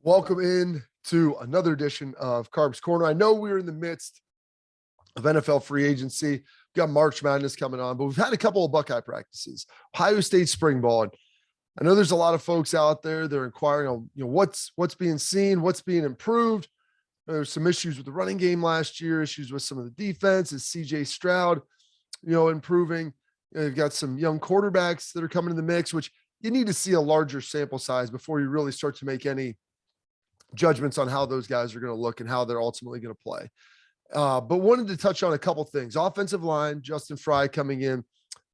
Welcome in to another edition of Carps Corner. I know we're in the midst of NFL free agency. We've got March Madness coming on, but we've had a couple of Buckeye practices, Ohio State spring ball. And I know there's a lot of folks out there that are inquiring on, what's being seen, what's being improved. There's some issues with the running game last year, issues with some of the defense. Is CJ Stroud, improving? You've got some young quarterbacks that are coming in the mix, which you need to see a larger sample size before you really start to make any judgments on how those guys are going to look and how they're ultimately going to play. But wanted to touch on a couple things. Offensive line, Justin Frye coming in.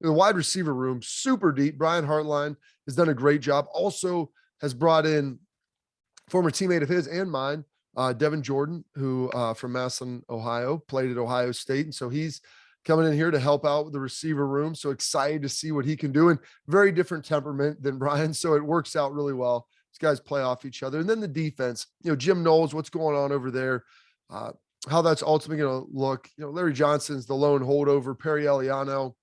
The wide receiver room, super deep. Brian Hartline has done a great job. Also has brought in former teammate of his and mine, Devin Jordan, who from Massillon, Ohio, played at Ohio State. And so he's coming in here to help out with the receiver room. So excited to see what he can do, and very different temperament than Brian. So it works out really well. These guys play off each other. And then the defense, Jim Knowles, what's going on over there, how that's ultimately going to look. Larry Johnson's the lone holdover, Perry Eliano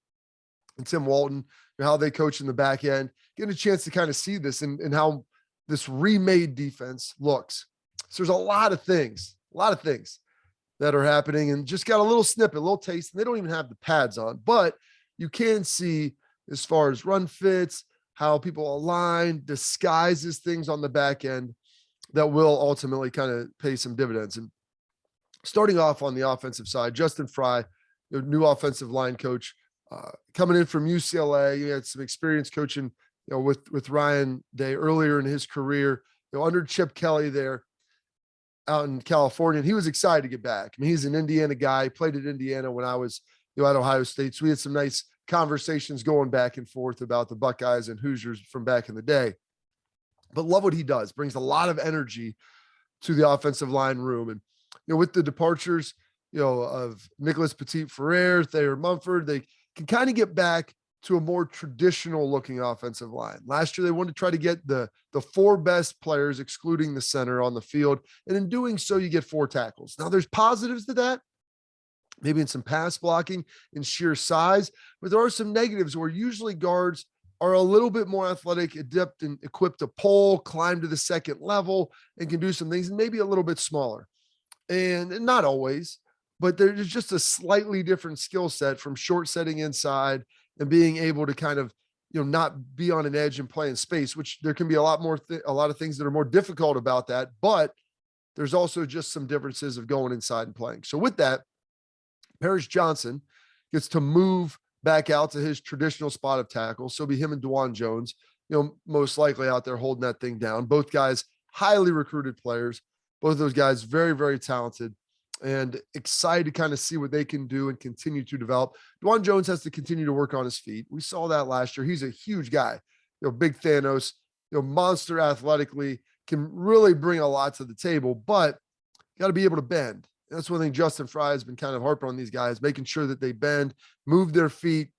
and Tim Walton, how they coach in the back end, getting a chance to kind of see this and how this remade defense looks. So there's a lot of things that are happening, and just got a little snippet, a little taste. And they don't even have the pads on, but you can see as far as run fits, how people align, disguises things on the back end that will ultimately kind of pay some dividends. And starting off on the offensive side, Justin Frye, new offensive line coach, coming in from UCLA. He had some experience coaching, with Ryan Day earlier in his career, under Chip Kelly there out in California. And he was excited to get back. I mean, he's an Indiana guy. He played at Indiana when I was, at Ohio State. So we had some nice conversations going back and forth about the Buckeyes and Hoosiers from back in the day. But love what he does. Brings a lot of energy to the offensive line room. And, with the departures, of Nicholas Petit-Ferrer, Thayer Mumford, they can kind of get back to a more traditional looking offensive line. Last year, they wanted to try to get the four best players, excluding the center, on the field. And in doing so, you get 4 tackles. Now, there's positives to that, maybe in some pass blocking and sheer size, but there are some negatives where usually guards are a little bit more athletic, adept, and equipped to pull, climb to the second level, and can do some things, and maybe a little bit smaller. And not always, but there's just a slightly different skill set from short setting inside and being able to kind of, not be on an edge and play in space, which there can be a lot of things that are more difficult about that, but there's also just some differences of going inside and playing. So with that, Paris Johnson gets to move back out to his traditional spot of tackle. So it'll be him and DeJuan Jones, most likely out there holding that thing down. Both guys, highly recruited players. Both of those guys, very, very talented, and excited to kind of see what they can do and continue to develop. DeJuan Jones has to continue to work on his feet. We saw that last year. He's a huge guy, big Thanos, monster athletically, can really bring a lot to the table, but got to be able to bend. That's one thing Justin Frye has been kind of harping on these guys, making sure that they bend, move their feet,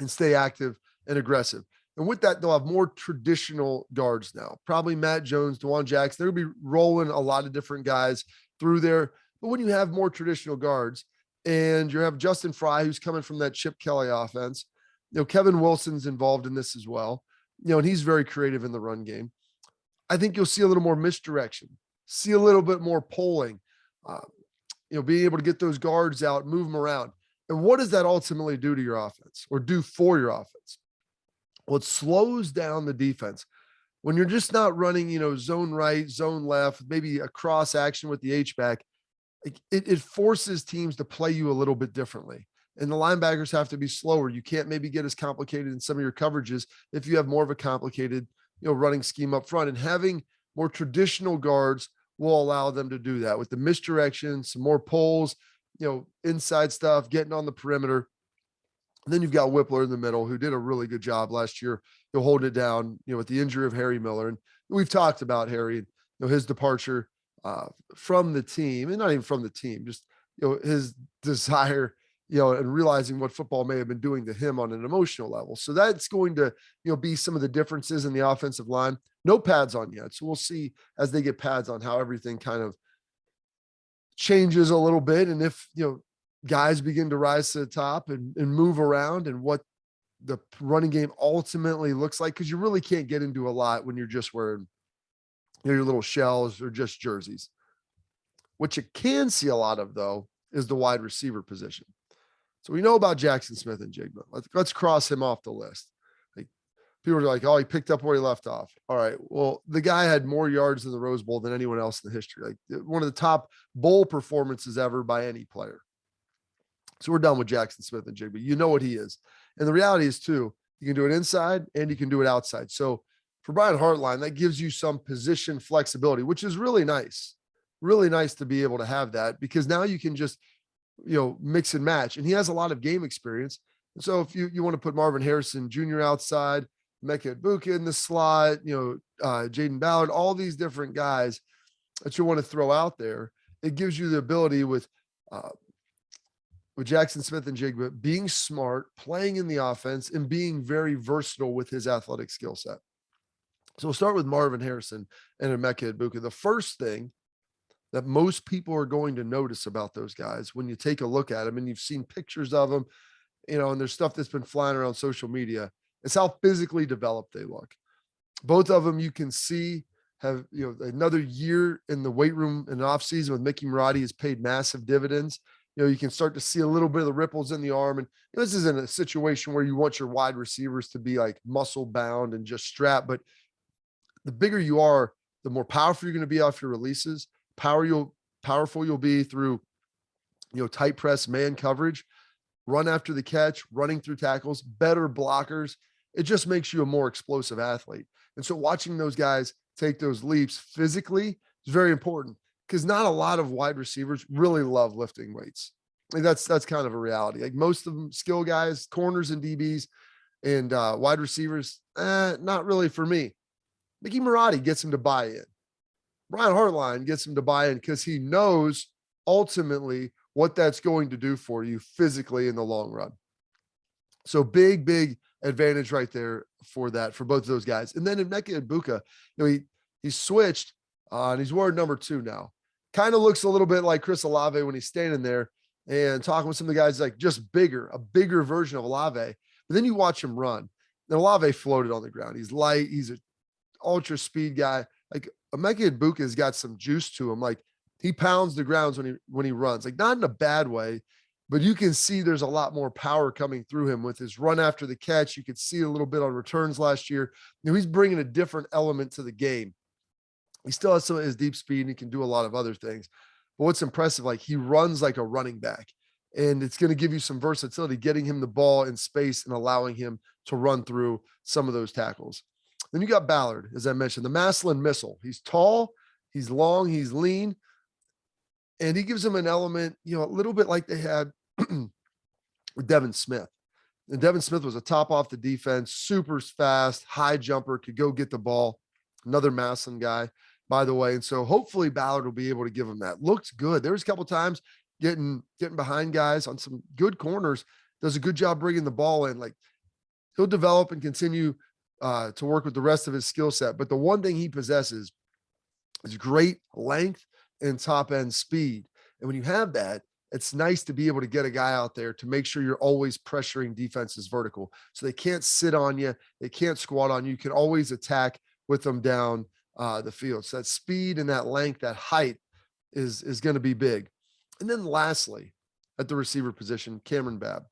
and stay active and aggressive. And with that, they'll have more traditional guards now. Probably Matt Jones, DeJuan Jackson. They'll be rolling a lot of different guys through there. But when you have more traditional guards, and you have Justin Frye, who's coming from that Chip Kelly offense, Kevin Wilson's involved in this as well, and he's very creative in the run game. I think you'll see a little more misdirection, see a little bit more pulling, being able to get those guards out, move them around. And what does that ultimately do to your offense, or do for your offense? Well, it slows down the defense. When you're just not running, zone right, zone left, maybe a cross action with the H-back, it forces teams to play you a little bit differently. And the linebackers have to be slower. You can't maybe get as complicated in some of your coverages if you have more of a complicated, running scheme up front. And having more traditional guards will allow them to do that with the misdirection, some more pulls, inside stuff, getting on the perimeter. And then you've got Whippler in the middle, who did a really good job last year. He'll hold it down, with the injury of Harry Miller. And we've talked about Harry, his departure from the team, and not even from the team, just, his desire, and realizing what football may have been doing to him on an emotional level. So that's going to, be some of the differences in the offensive line. No pads on yet. So we'll see as they get pads on how everything kind of changes a little bit. And if, guys begin to rise to the top and move around, and what the running game ultimately looks like, because you really can't get into a lot when you're just wearing your little shells or just jerseys. What you can see a lot of, though, is the wide receiver position. So we know about Jaxon Smith Njigba. Let's cross him off the list. Like, people are like, oh, he picked up where he left off. All right. Well, the guy had more yards in the Rose Bowl than anyone else in the history. Like, one of the top bowl performances ever by any player. So we're done with Jaxon Smith Njigba. You know what he is. And the reality is, too, you can do it inside and you can do it outside. So for Brian Hartline, that gives you some position flexibility, which is really nice. Really nice to be able to have that, because now you can just, mix and match. And he has a lot of game experience. And so if you want to put Marvin Harrison Jr. outside, Emeka Egbuka in the slot, Jaden Ballard, all these different guys that you want to throw out there, it gives you the ability with Jaxon Smith Njigba being smart, playing in the offense, and being very versatile with his athletic skill set. So we'll start with Marvin Harrison and Emeka Egbuka. The first thing that most people are going to notice about those guys when you take a look at them, and you've seen pictures of them, and there's stuff that's been flying around social media, is how physically developed they look. Both of them, you can see, have, another year in the weight room in the off season with Mickey Marotti has paid massive dividends. You can start to see a little bit of the ripples in the arm. And this isn't a situation where you want your wide receivers to be like muscle bound and just strapped, but the bigger you are, the more powerful you're going to be off your releases. Powerful you'll be through, tight press, man coverage, run after the catch, running through tackles, better blockers. It just makes you a more explosive athlete. And so watching those guys take those leaps physically is very important, because not a lot of wide receivers really love lifting weights. Like that's kind of a reality. Like most of them, skill guys, corners and DBs, and wide receivers, not really for me. Mickey Marotti gets him to buy in. Brian Hartline gets him to buy in because he knows ultimately what that's going to do for you physically in the long run. So big advantage right there for both of those guys. And then Emeka Egbuka, he switched and he's wearing number 2 now. Kind of looks a little bit like Chris Olave when he's standing there and talking with some of the guys, like just a bigger version of Olave. But then you watch him run. And Olave floated on the ground. He's light. He's an ultra speed guy. Like Emeka Egbuka has got some juice to him. Like he pounds the grounds when he runs, like not in a bad way, but you can see there's a lot more power coming through him with his run after the catch. You could see a little bit on returns last year. He's bringing a different element to the game. He still has some of his deep speed and he can do a lot of other things. But what's impressive, like he runs like a running back, and it's going to give you some versatility, getting him the ball in space and allowing him to run through some of those tackles. Then you got Ballard, as I mentioned, the Maslin missile. He's tall, he's long, he's lean, and he gives him an element, a little bit like they had with Devin Smith. And Devin Smith was a top off the defense, super fast, high jumper, could go get the ball. Another Maslin guy, by the way. And so hopefully Ballard will be able to give him that. Looks good. There was a couple times getting behind guys on some good corners, does a good job bringing the ball in. Like he'll develop and continue to work with the rest of his skill set. But the one thing he possesses is great length and top end speed. And when you have that, it's nice to be able to get a guy out there to make sure you're always pressuring defenses vertical. So they can't sit on you. They can't squat on you. You can always attack with them down the field. So that speed and that length, that height is going to be big. And then lastly, at the receiver position, Kam Babb.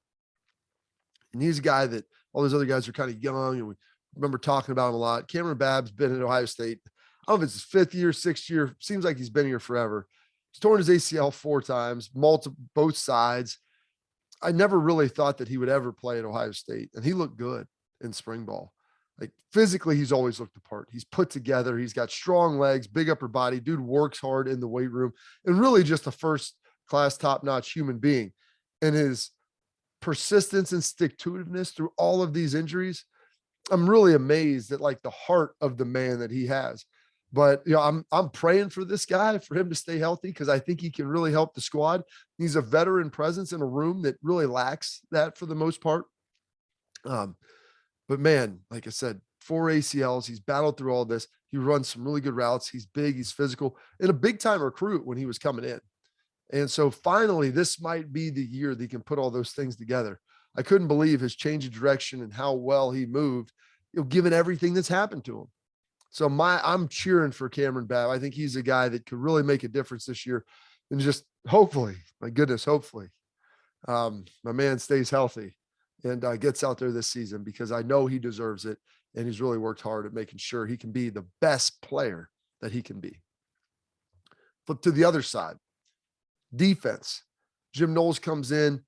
And he's a guy that all those other guys are kind of young, and we remember talking about him a lot. Kam Babb's been at Ohio State. I don't know if it's his 5th year, 6th year. Seems like he's been here forever. He's torn his ACL 4 times, both sides. I never really thought that he would ever play at Ohio State, and he looked good in spring ball. Like physically, he's always looked the part. He's put together. He's got strong legs, big upper body. Dude works hard in the weight room, and really just a first-class, top-notch human being. And his persistence and stick-to-itiveness through all of these injuries, I'm really amazed at like the heart of the man that he has. But I'm praying for this guy, for him to stay healthy, because I think he can really help the squad. He's a veteran presence in a room that really lacks that for the most part. But man, like I said, 4 ACLs, he's battled through all this. He runs some really good routes. He's big, he's physical, and a big time recruit when he was coming in. And so finally, this might be the year that he can put all those things together. I couldn't believe his change of direction and how well he moved, given everything that's happened to him. So I'm cheering for Kam Babb. I think he's a guy that could really make a difference this year. And just hopefully, my goodness, hopefully, my man stays healthy and gets out there this season, because I know he deserves it. And he's really worked hard at making sure he can be the best player that he can be. Flip to the other side. Defense. Jim Knowles comes in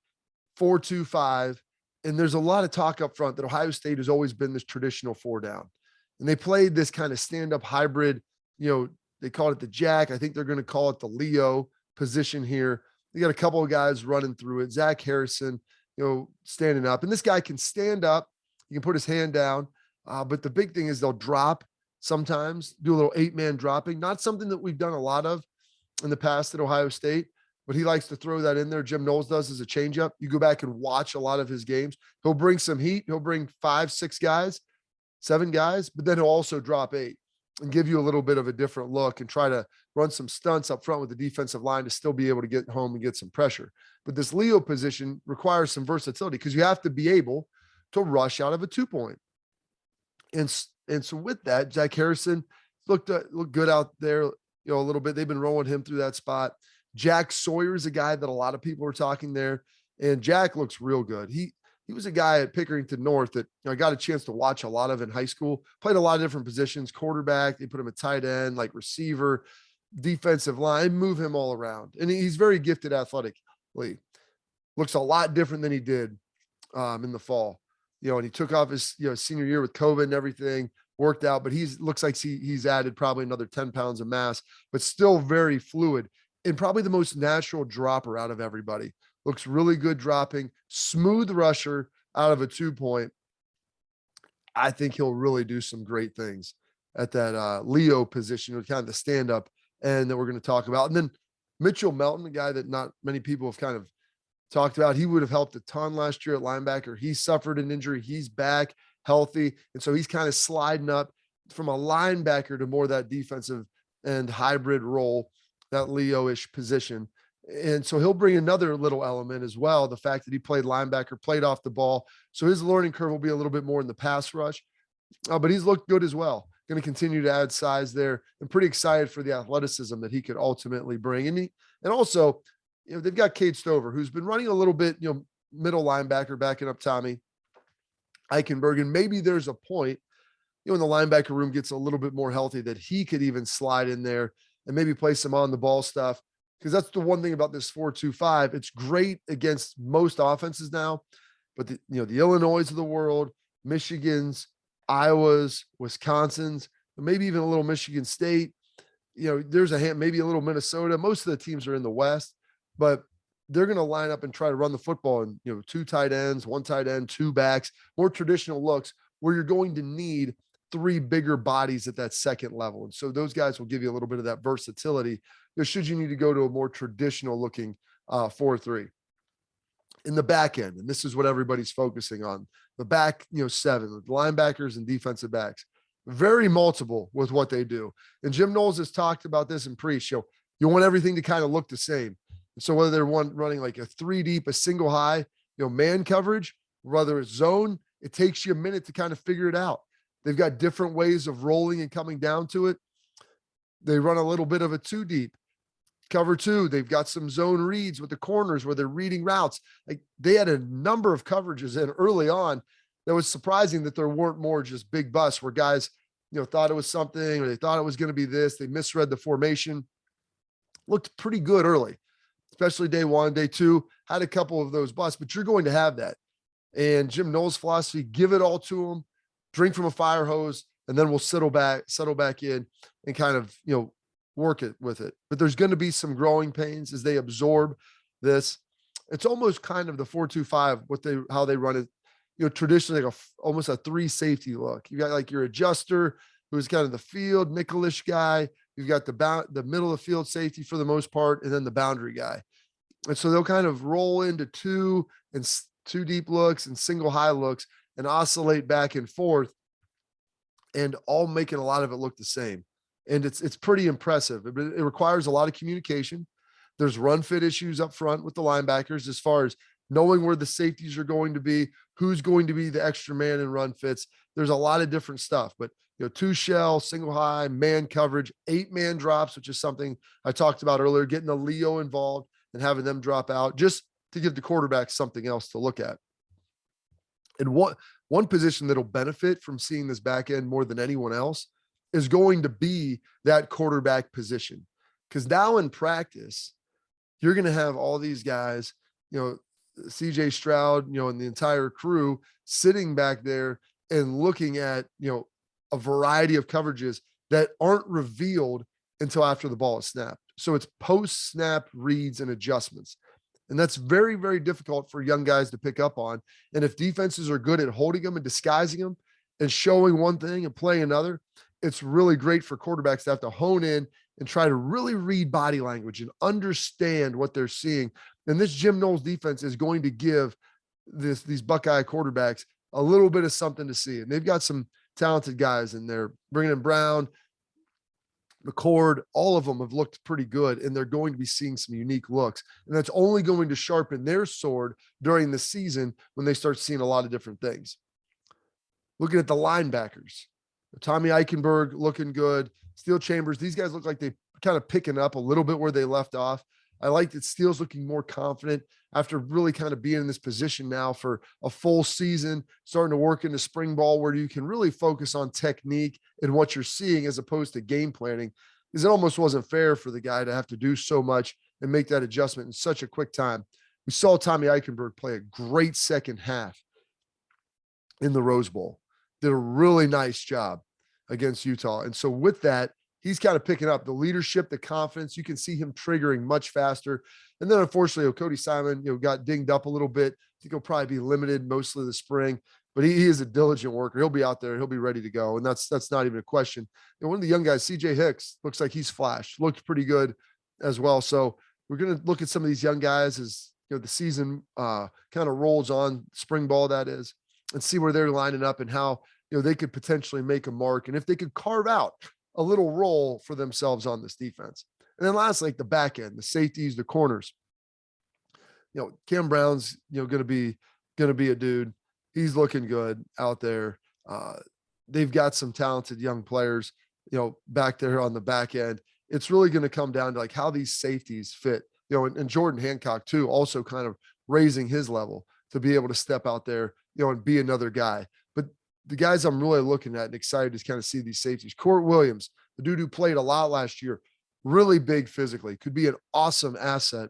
4-2-5. And there's a lot of talk up front that Ohio State has always been this traditional 4 down. And they played this kind of stand-up hybrid, they called it the Jack. I think they're going to call it the Leo position here. They got a couple of guys running through it. Zach Harrison, standing up. And this guy can stand up. He can put his hand down. But the big thing is they'll drop sometimes, do a little 8-man dropping. Not something that we've done a lot of in the past at Ohio State, but he likes to throw that in there. Jim Knowles does as a changeup. You go back and watch a lot of his games. He'll bring some heat. He'll bring 5, 6 guys, 7 guys, but then he'll also drop 8 and give you a little bit of a different look and try to run some stunts up front with the defensive line to still be able to get home and get some pressure. But this Leo position requires some versatility, because you have to be able to rush out of a 2-point. And so with that, Zach Harrison looked good out there, a little bit. They've been rolling him through that spot. Jack Sawyer is a guy that a lot of people are talking there, and Jack looks real good. He was a guy at Pickerington North that I got a chance to watch a lot of in high school. Played a lot of different positions, quarterback. They put him at tight end, like receiver, defensive line, move him all around. And he's very gifted athletically. Looks a lot different than he did in the fall. And he took off his senior year with COVID and everything, worked out, but looks like he's added probably another 10 pounds of mass, but still very fluid. And probably the most natural dropper out of everybody. Looks really good dropping, smooth rusher out of a 2-point. I think he'll really do some great things at that Leo position, kind of the stand-up and that we're going to talk about. And then Mitchell Melton, a guy that not many people have kind of talked about. He would have helped a ton last year at linebacker. He suffered an injury. He's back healthy. And so he's kind of sliding up from a linebacker to more that defensive and hybrid role, that Leo-ish position. And so he'll bring another little element as well. The fact that he played linebacker, played off the ball. So his learning curve will be a little bit more in the pass rush, but he's looked good as well. Going to continue to add size there. I'm pretty excited for the athleticism that he could ultimately bring. And also, they've got Cade Stover, who's been running a little bit, middle linebacker, backing up Tommy Eichenberg. And maybe there's a point, when the linebacker room gets a little bit more healthy, that he could even slide in there and maybe play some on the ball stuff. Because that's the one thing about this 4-2-5. It's great against most offenses now, but the Illinois of the world, Michigans, Iowas, Wisconsins, maybe even a little Michigan State, there's maybe a little Minnesota. Most of the teams are in the West, but they're going to line up and try to run the football and, 2 tight ends, 1 tight end, 2 backs, more traditional looks where you're going to need 3 bigger bodies at that second level. And so those guys will give you a little bit of that versatility, should you need to go to a more traditional looking 4-3. In the back end, and this is what everybody's focusing on, the back, 7, with linebackers and defensive backs, very multiple with what they do. And Jim Knowles has talked about this in pre-show. You want everything to kind of look the same. So whether they're running like a 3 deep, a single high, man coverage, whether it's zone, it takes you a minute to kind of figure it out. They've got different ways of rolling and coming down to it. They run a little bit of a 2 deep. Cover 2, they've got some zone reads with the corners where they're reading routes. Like, they had a number of coverages in early on that was surprising that there weren't more just big busts where guys, thought it was something, or they thought it was going to be this. They misread the formation. Looked pretty good early, especially day 1, day 2, had a couple of those busts, but you're going to have that. And Jim Knowles' philosophy, give it all to them, drink from a fire hose, and then we'll settle back in and kind of, work it with it. But there's going to be some growing pains as they absorb this. It's almost kind of the 4-2-5, how they run it, traditionally like almost a 3 safety look. You got like your adjuster, who's kind of the field nickel-ish guy. You've got the middle of the field safety for the most part, and then the boundary guy. And so they'll kind of roll into 2 and 2 deep looks and single high looks and oscillate back and forth, and all making a lot of it look the same. And it's pretty impressive. It requires a lot of communication. There's run fit issues up front with the linebackers as far as knowing where the safeties are going to be, who's going to be the extra man in run fits. There's a lot of different stuff, but two shell, single high, man coverage, 8-man drops, which is something I talked about earlier, getting the Leo involved and having them drop out just to give the quarterback something else to look at. And one position that'll benefit from seeing this back end more than anyone else is going to be that quarterback position. Because now in practice, you're going to have all these guys, CJ Stroud, and the entire crew sitting back there and looking at, a variety of coverages that aren't revealed until after the ball is snapped. So it's post-snap reads and adjustments. And that's very, very difficult for young guys to pick up on. And if defenses are good at holding them and disguising them and showing one thing and playing another, it's really great for quarterbacks to have to hone in and try to really read body language and understand what they're seeing. And this Jim Knowles defense is going to give these Buckeye quarterbacks a little bit of something to see. And they've got some talented guys in there. Bringing in Brown, McCord, all of them have looked pretty good, and they're going to be seeing some unique looks. And that's only going to sharpen their sword during the season when they start seeing a lot of different things. Looking at the linebackers, Tommy Eichenberg looking good. Steele Chambers, these guys look like they kind of picking up a little bit where they left off. I like that Steele's looking more confident after really kind of being in this position now for a full season, starting to work into spring ball where you can really focus on technique and what you're seeing as opposed to game planning, because it almost wasn't fair for the guy to have to do so much and make that adjustment in such a quick time. We saw Tommy Eichenberg play a great second half in the Rose Bowl, did a really nice job against Utah. And so with that, he's kind of picking up the leadership, the confidence. You can see him triggering much faster. And then unfortunately, Cody Simon, got dinged up a little bit. I think he'll probably be limited mostly of the spring, but he is a diligent worker. He'll be out there. He'll be ready to go. And that's not even a question. And one of the young guys, CJ Hicks, looks like he's flashed, looked pretty good as well. So we're going to look at some of these young guys as the season kind of rolls on, spring ball that is, and see where they're lining up and how they could potentially make a mark. And if they could carve out a little role for themselves on this defense. And then lastly, like the back end, the safeties, the corners. Cam Brown's, going to be a dude. He's looking good out there. They've got some talented young players, back there on the back end. It's really going to come down to like how these safeties fit, and Jordan Hancock too, also kind of raising his level to be able to step out there, and be another guy. But the guys I'm really looking at and excited to kind of see these safeties. Court Williams, the dude who played a lot last year, really big physically, could be an awesome asset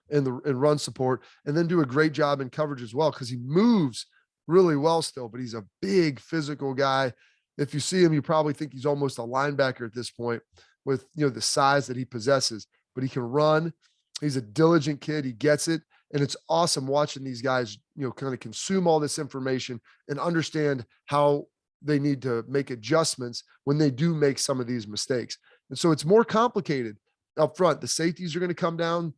in run support, and then do a great job in coverage as well, because he moves really well still, but he's a big physical guy. If you see him, you probably think he's almost a linebacker at this point with, the size that he possesses, but he can run. He's a diligent kid. He gets it. And it's awesome watching these guys, kind of consume all this information and understand how they need to make adjustments when they do make some of these mistakes. And so it's more complicated up front. The safeties are going to come down.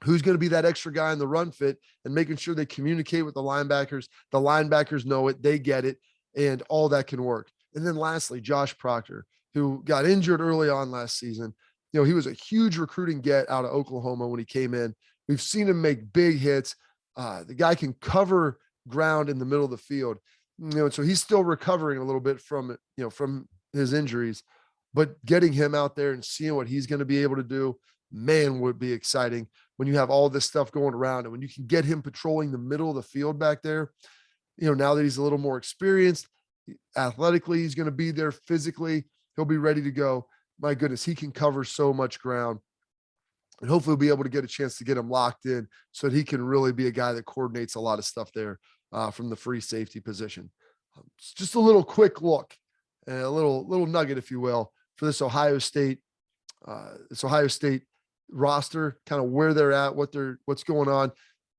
Who's going to be that extra guy in the run fit and making sure they communicate with the linebackers. The linebackers know it, they get it, and all that can work. And then lastly, Josh Proctor, who got injured early on last season. He was a huge recruiting get out of Oklahoma when he came in. We've seen him make big hits. The guy can cover ground in the middle of the field, and so he's still recovering a little bit from his injuries, but getting him out there and seeing what he's going to be able to do, man, would be exciting when you have all this stuff going around. And when you can get him patrolling the middle of the field back there, now that he's a little more experienced, athletically, he's going to be there physically. He'll be ready to go. My goodness, he can cover so much ground. And hopefully we'll be able to get a chance to get him locked in so that he can really be a guy that coordinates a lot of stuff there from the free safety position. Just a little quick look, and a little nugget, if you will, for this Ohio State roster, kind of where they're at, what's going on.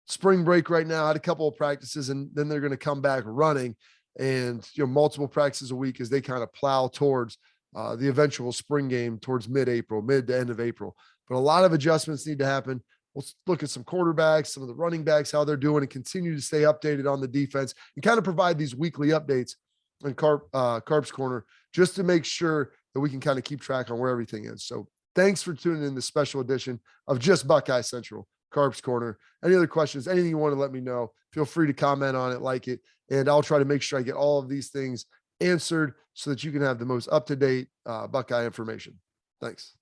Spring break right now, had a couple of practices, and then they're going to come back running, and multiple practices a week as they kind of plow towards the eventual spring game towards mid to end of April. But a lot of adjustments need to happen. We'll look at some quarterbacks, some of the running backs, how they're doing, and continue to stay updated on the defense and kind of provide these weekly updates on Carps Corner just to make sure that we can kind of keep track on where everything is. So thanks for tuning in this special edition of Just Buckeye Central, Carps Corner. Any other questions, anything you want to let me know, feel free to comment on it, like it, and I'll try to make sure I get all of these things answered so that you can have the most up-to-date Buckeye information. Thanks.